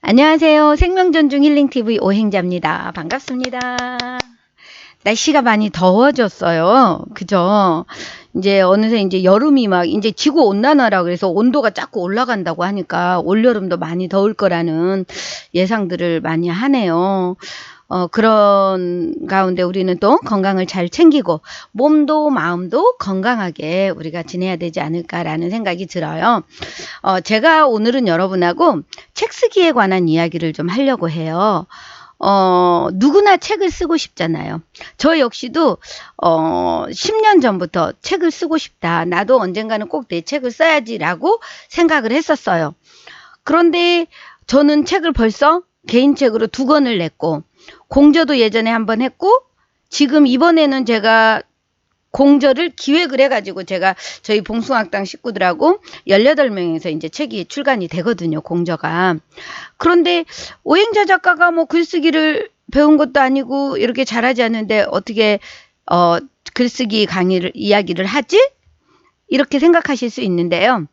안녕하세요. 생명존중 힐링TV 오행자입니다. 반갑습니다. 날씨가 많이 더워졌어요. 그죠? 이제 어느새 이제 여름이 막 이제 지구 온난화라 그래서 온도가 자꾸 올라간다고 하니까 올여름도 많이 더울 거라는 예상들을 많이 하네요. 그런 가운데 우리는 또 건강을 잘 챙기고 몸도 마음도 건강하게 우리가 지내야 되지 않을까라는 생각이 들어요. 제가 오늘은 여러분하고 책 쓰기에 관한 이야기를 좀 하려고 해요. 누구나 책을 쓰고 싶잖아요. 저 역시도 10년 전부터 책을 쓰고 싶다. 나도 언젠가는 꼭 내 책을 써야지라고 생각을 했었어요. 그런데 저는 책을 벌써 개인책으로 2권을 냈고 공저도 예전에 한번 했고 지금 이번에는 제가 공저를 기획을 해가지고 제가 저희 봉숭아학당 식구들하고 18명에서 이제 책이 출간이 되거든요. 공저가. 그런데 오행자 작가가 뭐 글쓰기를 배운 것도 아니고 이렇게 잘하지 않는데 어떻게 글쓰기 이야기를 하지? 이렇게 생각하실 수 있는데요.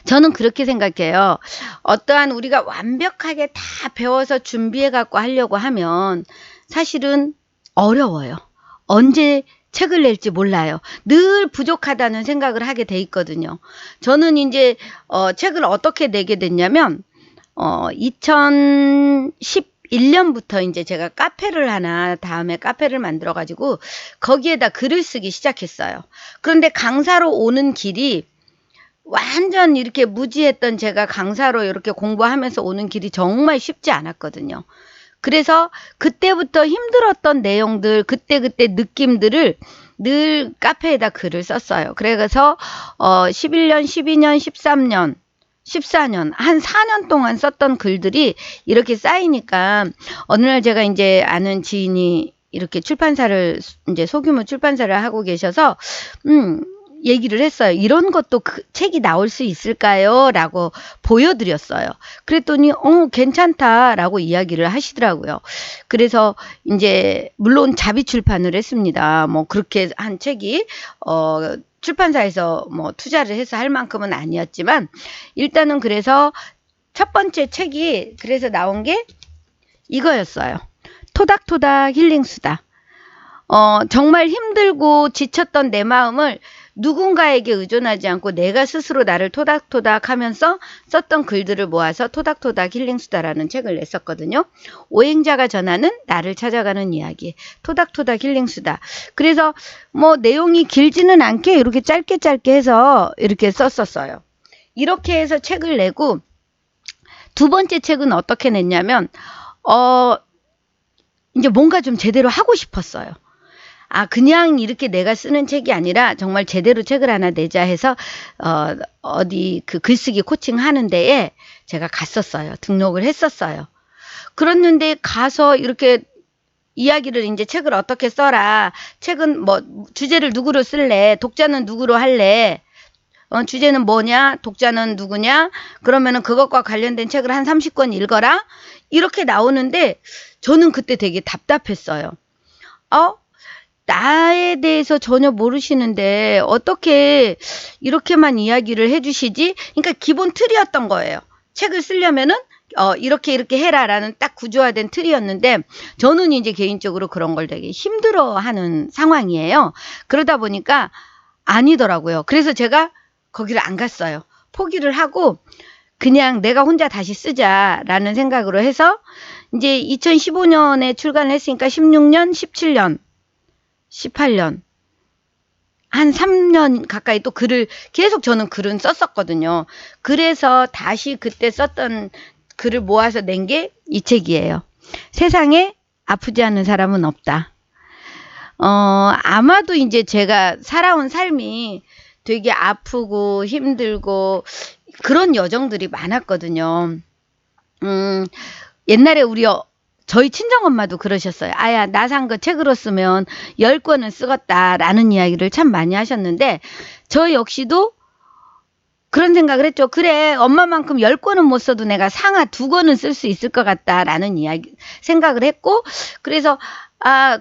저는 그렇게 생각해요. 어떠한 우리가 완벽하게 다 배워서 준비해 갖고 하려고 하면 사실은 어려워요. 언제 책을 낼지 몰라요. 늘 부족하다는 생각을 하게 돼 있거든요. 저는 이제 책을 어떻게 내게 됐냐면 2011년부터 이제 제가 카페를 하나 다음에 카페를 만들어 가지고 거기에다 글을 쓰기 시작했어요. 그런데 강사로 오는 길이 완전 이렇게 무지했던 제가 강사로 이렇게 공부하면서 오는 길이 정말 쉽지 않았거든요. 그래서 그때부터 힘들었던 내용들, 그때 느낌들을 늘 카페에다 글을 썼어요. 그래서 11년, 12년, 13년, 14년, 한 4년 동안 썼던 글들이 이렇게 쌓이니까 어느 날 제가 이제 아는 지인이 이렇게 출판사를 이제 소규모 출판사를 하고 계셔서 얘기를 했어요. 이런 것도 책이 나올 수 있을까요? 라고 보여드렸어요. 그랬더니 괜찮다라고 이야기를 하시더라고요. 그래서 이제 물론 자비 출판을 했습니다. 뭐 그렇게 한 책이 출판사에서 뭐 투자를 해서 할 만큼은 아니었지만 일단은 그래서 첫 번째 책이 그래서 나온 게 이거였어요. 토닥토닥 힐링수다. 정말 힘들고 지쳤던 내 마음을 누군가에게 의존하지 않고 내가 스스로 나를 토닥토닥 하면서 썼던 글들을 모아서 토닥토닥 힐링수다라는 책을 냈었거든요. 오행자가 전하는 나를 찾아가는 이야기. 토닥토닥 힐링수다. 그래서 뭐 내용이 길지는 않게 이렇게 짧게 해서 이렇게 썼었어요. 이렇게 해서 책을 내고 두 번째 책은 어떻게 냈냐면 이제 뭔가 좀 제대로 하고 싶었어요. 그냥 이렇게 내가 쓰는 책이 아니라 정말 제대로 책을 하나 내자 해서 어디 그 글쓰기 코칭 하는 데에 제가 갔었어요. 등록을 했었어요. 그랬는데 가서 이렇게 이야기를 이제 책을 어떻게 써라. 책은 뭐 주제를 누구로 쓸래? 독자는 누구로 할래? 주제는 뭐냐? 독자는 누구냐? 그러면은 그것과 관련된 책을 한 30권 읽어라. 이렇게 나오는데 저는 그때 되게 답답했어요. 나에 대해서 전혀 모르시는데 어떻게 이렇게만 이야기를 해주시지? 그러니까 기본 틀이었던 거예요. 책을 쓰려면은 이렇게 해라라는 딱 구조화된 틀이었는데 저는 이제 개인적으로 그런 걸 되게 힘들어하는 상황이에요. 그러다 보니까 아니더라고요. 그래서 제가 거기를 안 갔어요. 포기를 하고 그냥 내가 혼자 다시 쓰자라는 생각으로 해서 이제 2015년에 출간을 했으니까 16년, 17년 18년 한 3년 가까이 또 글을 계속 저는 글은 썼었거든요. 그래서 다시 그때 썼던 글을 모아서 낸 게 이 책이에요. 세상에 아프지 않은 사람은 없다. 아마도 이제 제가 살아온 삶이 되게 아프고 힘들고 그런 여정들이 많았거든요. 옛날에 저희 친정엄마도 그러셨어요. 아야, 나 산 거 책으로 쓰면 10권은 쓰겠다라는 이야기를 참 많이 하셨는데 저 역시도 그런 생각을 했죠. 그래, 엄마만큼 10권은 못 써도 내가 상하 2권은 쓸 수 있을 것 같다라는 생각을 했고 그래서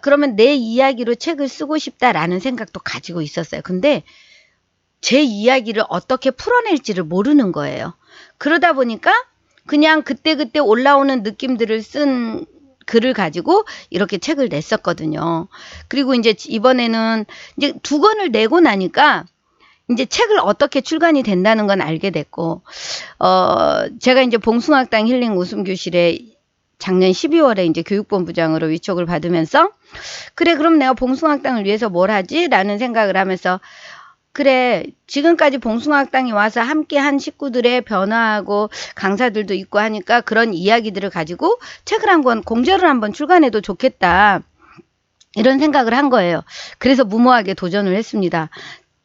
그러면 내 이야기로 책을 쓰고 싶다라는 생각도 가지고 있었어요. 근데 제 이야기를 어떻게 풀어낼지를 모르는 거예요. 그러다 보니까 그냥 그때그때 올라오는 느낌들을 쓴 글을 가지고 이렇게 책을 냈었거든요. 그리고 이제 이번에는 이제 2권을 내고 나니까 이제 책을 어떻게 출간이 된다는 건 알게 됐고, 제가 이제 봉숭아학당 힐링 웃음교실에 작년 12월에 이제 교육본부장으로 위촉을 받으면서, 그래, 그럼 내가 봉숭아학당을 위해서 뭘 하지? 라는 생각을 하면서, 그래, 지금까지 봉숭아학당이 와서 함께 한 식구들의 변화하고 강사들도 있고 하니까 그런 이야기들을 가지고 책을 한 권, 공저를 한번 출간해도 좋겠다. 이런 생각을 한 거예요. 그래서 무모하게 도전을 했습니다.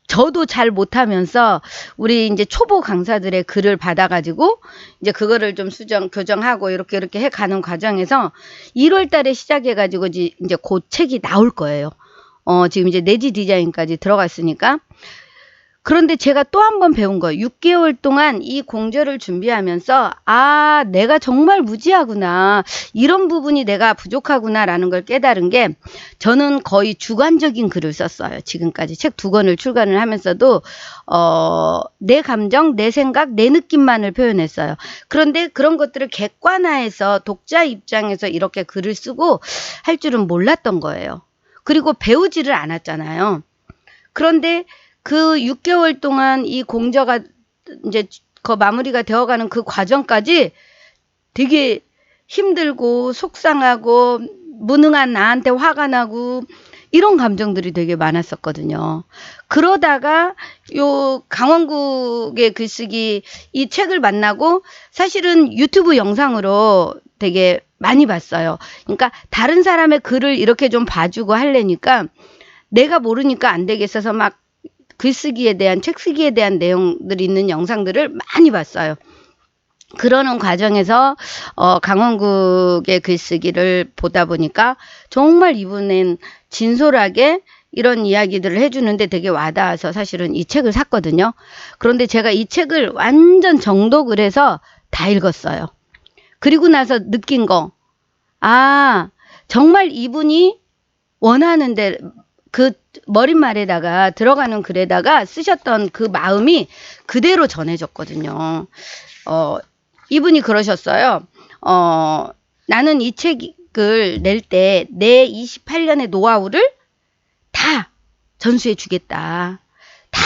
저도 잘 못하면서 우리 이제 초보 강사들의 글을 받아가지고 이제 그거를 좀 교정하고 이렇게 해가는 과정에서 1월 달에 시작해가지고 이제 곧 책이 나올 거예요. 지금 이제 내지 디자인까지 들어갔으니까. 그런데 제가 또 한 번 배운 거예요. 6개월 동안 이 공저를 준비하면서 아, 내가 정말 무지하구나. 이런 부분이 내가 부족하구나 라는 걸 깨달은 게, 저는 거의 주관적인 글을 썼어요. 지금까지 책 2권을 출간을 하면서도 내 감정, 내 생각, 내 느낌만을 표현했어요. 그런데 그런 것들을 객관화해서 독자 입장에서 이렇게 글을 쓰고 할 줄은 몰랐던 거예요. 그리고 배우지를 않았잖아요. 그런데 그 6개월 동안 이 공저가 이제 마무리가 되어가는 그 과정까지 되게 힘들고 속상하고 무능한 나한테 화가 나고 이런 감정들이 되게 많았었거든요. 그러다가 요 강원국의 글쓰기 이 책을 만나고 사실은 유튜브 영상으로 되게 많이 봤어요. 그러니까 다른 사람의 글을 이렇게 좀 봐주고 하려니까 내가 모르니까 안 되겠어서 막 글쓰기에 대한, 책 쓰기에 대한 내용들이 있는 영상들을 많이 봤어요. 그러는 과정에서 강원국의 글쓰기를 보다 보니까 정말 이분은 진솔하게 이런 이야기들을 해주는데 되게 와닿아서 사실은 이 책을 샀거든요. 그런데 제가 이 책을 완전 정독을 해서 다 읽었어요. 그리고 나서 느낀 거, 아, 정말 이분이 원하는데 그 머릿말에다가 들어가는 글에다가 쓰셨던 그 마음이 그대로 전해졌거든요. 이분이 그러셨어요. 나는 이 책을 낼 때 내 28년의 노하우를 다 전수해 주겠다. 다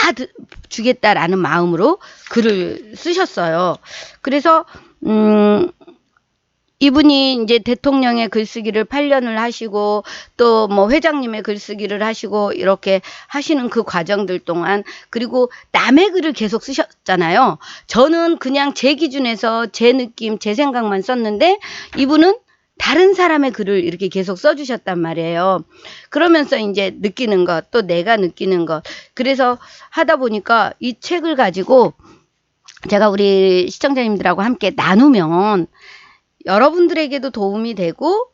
주겠다라는 마음으로 글을 쓰셨어요. 그래서 이분이 이제 대통령의 글쓰기를 8년을 하시고 또 뭐 회장님의 글쓰기를 하시고 이렇게 하시는 그 과정들 동안, 그리고 남의 글을 계속 쓰셨잖아요. 저는 그냥 제 기준에서 제 느낌, 제 생각만 썼는데 이분은 다른 사람의 글을 이렇게 계속 써주셨단 말이에요. 그러면서 이제 느끼는 것, 또 내가 느끼는 것. 그래서 하다 보니까 이 책을 가지고 제가 우리 시청자님들하고 함께 나누면 여러분들에게도 도움이 되고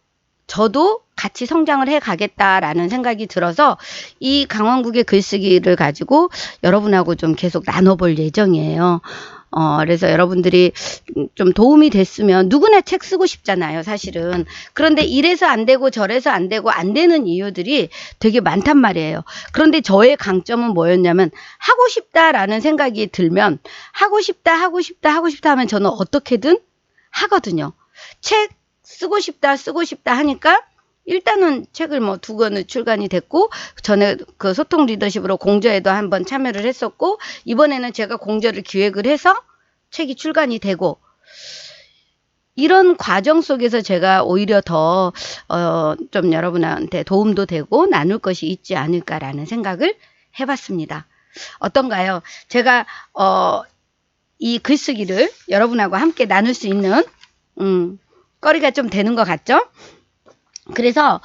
저도 같이 성장을 해 가겠다라는 생각이 들어서 이 강원국의 글쓰기를 가지고 여러분하고 좀 계속 나눠볼 예정이에요. 그래서 여러분들이 좀 도움이 됐으면, 누구나 책 쓰고 싶잖아요, 사실은. 그런데 이래서 안 되고 저래서 안 되고 안 되는 이유들이 되게 많단 말이에요. 그런데 저의 강점은 뭐였냐면, 하고 싶다라는 생각이 들면 하고 싶다 하면 저는 어떻게든 하거든요. 책 쓰고 싶다 하니까 일단은 책을 뭐 2권을 출간이 됐고, 전에 그 소통 리더십으로 공저에도 한번 참여를 했었고, 이번에는 제가 공저를 기획을 해서 책이 출간이 되고, 이런 과정 속에서 제가 오히려 더 좀 여러분한테 도움도 되고 나눌 것이 있지 않을까라는 생각을 해봤습니다. 어떤가요? 제가 이 글쓰기를 여러분하고 함께 나눌 수 있는 거리가 좀 되는 것 같죠? 그래서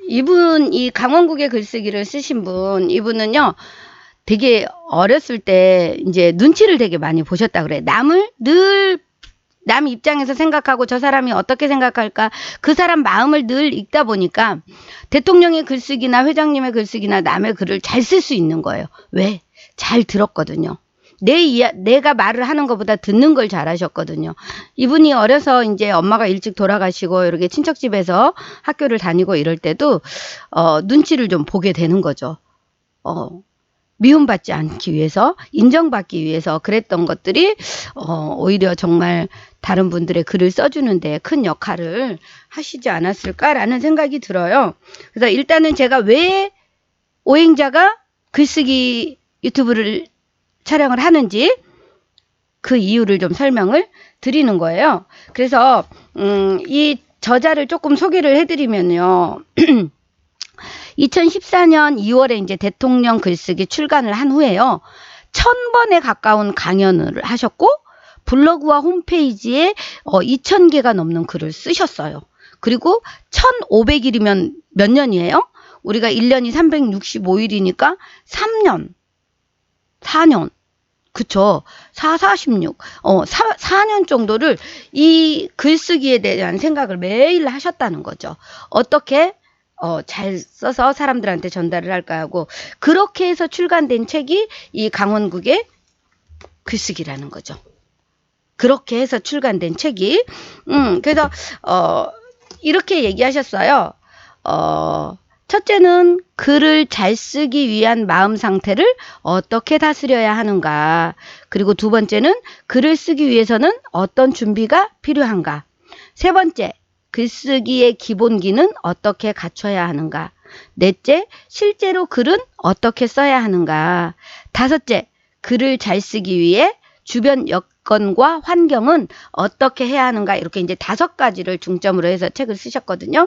이 강원국의 글쓰기를 쓰신 분, 이분은요 되게 어렸을 때 이제 눈치를 되게 많이 보셨다 그래요. 남을 늘 남 입장에서 생각하고 저 사람이 어떻게 생각할까, 그 사람 마음을 늘 읽다 보니까 대통령의 글쓰기나 회장님의 글쓰기나 남의 글을 잘 쓸 수 있는 거예요. 왜? 잘 들었거든요. 내가 말을 하는 것보다 듣는 걸 잘하셨거든요. 이분이 어려서 이제 엄마가 일찍 돌아가시고 이렇게 친척집에서 학교를 다니고 이럴 때도 눈치를 좀 보게 되는 거죠. 미움받지 않기 위해서, 인정받기 위해서 그랬던 것들이 오히려 정말 다른 분들의 글을 써주는데 큰 역할을 하시지 않았을까라는 생각이 들어요. 그래서 일단은 제가 왜 오행자가 글쓰기 유튜브를 촬영을 하는지 그 이유를 좀 설명을 드리는 거예요. 그래서 이 저자를 조금 소개를 해드리면요. 2014년 2월에 이제 대통령 글쓰기 출간을 한 후에요. 1000번에 가까운 강연을 하셨고 블로그와 홈페이지에 2000개가 넘는 글을 쓰셨어요. 그리고 1500일이면 몇 년이에요? 우리가 1년이 365일이니까 3년, 4년, 그쵸. 46, 4년 정도를 이 글쓰기에 대한 생각을 매일 하셨다는 거죠. 어떻게 잘 써서 사람들한테 전달을 할까 하고, 그렇게 해서 출간된 책이 이 강원국의 글쓰기라는 거죠. 그렇게 해서 출간된 책이, 그래서, 이렇게 얘기하셨어요. 첫째는 글을 잘 쓰기 위한 마음 상태를 어떻게 다스려야 하는가. 그리고 두 번째는 글을 쓰기 위해서는 어떤 준비가 필요한가. 세 번째, 글쓰기의 기본기는 어떻게 갖춰야 하는가. 넷째, 실제로 글은 어떻게 써야 하는가. 다섯째, 글을 잘 쓰기 위해 주변 여건과 환경은 어떻게 해야 하는가. 이렇게 이제 5가지를 중점으로 해서 책을 쓰셨거든요.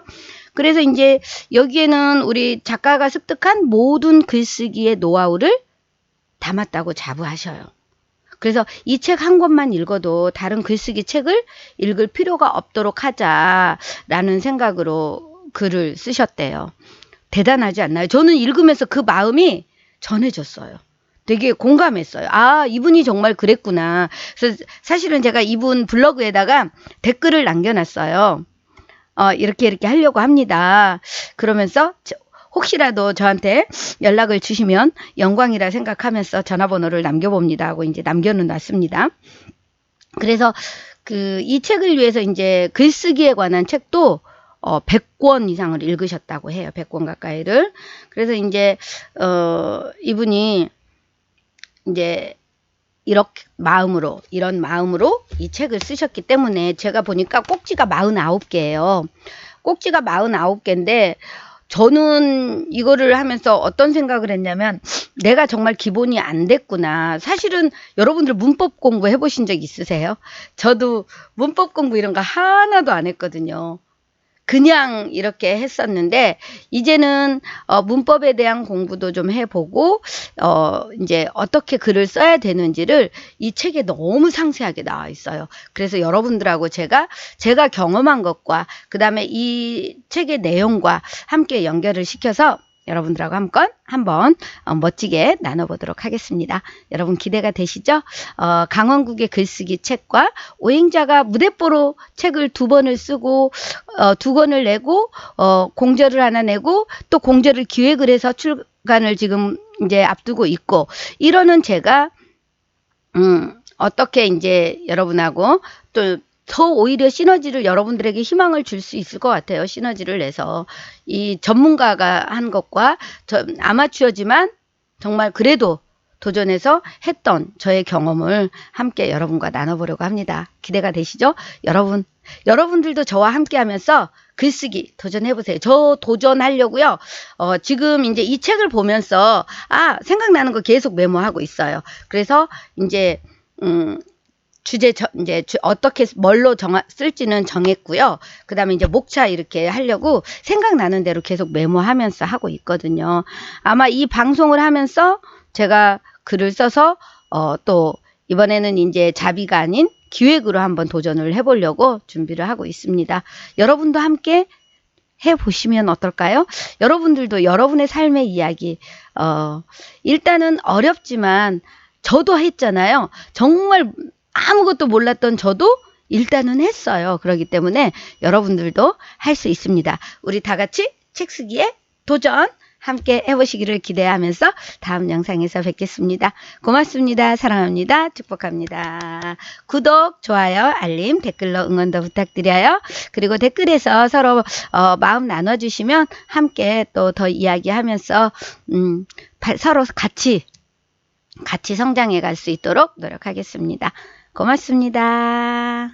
그래서 이제 여기에는 우리 작가가 습득한 모든 글쓰기의 노하우를 담았다고 자부하셔요. 그래서 이 책 한 권만 읽어도 다른 글쓰기 책을 읽을 필요가 없도록 하자라는 생각으로 글을 쓰셨대요. 대단하지 않나요? 저는 읽으면서 그 마음이 전해졌어요. 되게 공감했어요. 아, 이분이 정말 그랬구나. 그래서 사실은 제가 이분 블로그에다가 댓글을 남겨놨어요. 이렇게 하려고 합니다. 그러면서 혹시라도 저한테 연락을 주시면 영광이라 생각하면서 전화번호를 남겨봅니다 하고 이제 남겨는 놨습니다. 그래서 이 책을 위해서 이제 글쓰기에 관한 책도 100권 이상을 읽으셨다고 해요. 100권 가까이를. 그래서 이제 이분이 이제 이런 마음으로 이 책을 쓰셨기 때문에 제가 보니까 꼭지가 49개예요. 꼭지가 49개인데 저는 이거를 하면서 어떤 생각을 했냐면, 내가 정말 기본이 안 됐구나. 사실은 여러분들 문법 공부 해보신 적 있으세요? 저도 문법 공부 이런 거 하나도 안 했거든요. 그냥 이렇게 했었는데 이제는 문법에 대한 공부도 좀 해보고 이제 어떻게 글을 써야 되는지를 이 책에 너무 상세하게 나와 있어요. 그래서 여러분들하고 제가 경험한 것과 그 다음에 이 책의 내용과 함께 연결을 시켜서 여러분들하고 한번 멋지게 나눠보도록 하겠습니다. 여러분 기대가 되시죠? 강원국의 글쓰기 책과 오행자가 무대뽀로 책을 2번을 쓰고 2권을 내고 공저를 하나 내고 또 공저를 기획을 해서 출간을 지금 이제 앞두고 있고, 이러는 제가 어떻게 이제 여러분하고 또 더 오히려 시너지를, 여러분들에게 희망을 줄 수 있을 것 같아요. 시너지를 내서 이 전문가가 한 것과 아마추어지만 정말 그래도 도전해서 했던 저의 경험을 함께 여러분과 나눠보려고 합니다. 기대가 되시죠? 여러분들도 저와 함께 하면서 글쓰기 도전해보세요. 저 도전하려고요. 지금 이제 이 책을 보면서 생각나는 거 계속 메모하고 있어요. 그래서 이제 주제 이제 어떻게 뭘로 쓸지는 정했고요. 그 다음에 이제 목차 이렇게 하려고 생각나는 대로 계속 메모하면서 하고 있거든요. 아마 이 방송을 하면서 제가 글을 써서 또 이번에는 이제 자비가 아닌 기획으로 한번 도전을 해보려고 준비를 하고 있습니다. 여러분도 함께 해보시면 어떨까요? 여러분들도 여러분의 삶의 이야기, 일단은 어렵지만 저도 했잖아요. 정말 아무것도 몰랐던 저도 일단은 했어요. 그렇기 때문에 여러분들도 할 수 있습니다. 우리 다 같이 책 쓰기에 도전 함께 해보시기를 기대하면서 다음 영상에서 뵙겠습니다. 고맙습니다. 사랑합니다. 축복합니다. 구독, 좋아요, 알림, 댓글로 응원도 부탁드려요. 그리고 댓글에서 서로 마음 나눠주시면 함께 또 더 이야기하면서 서로 같이 같이 성장해 갈 수 있도록 노력하겠습니다. 고맙습니다.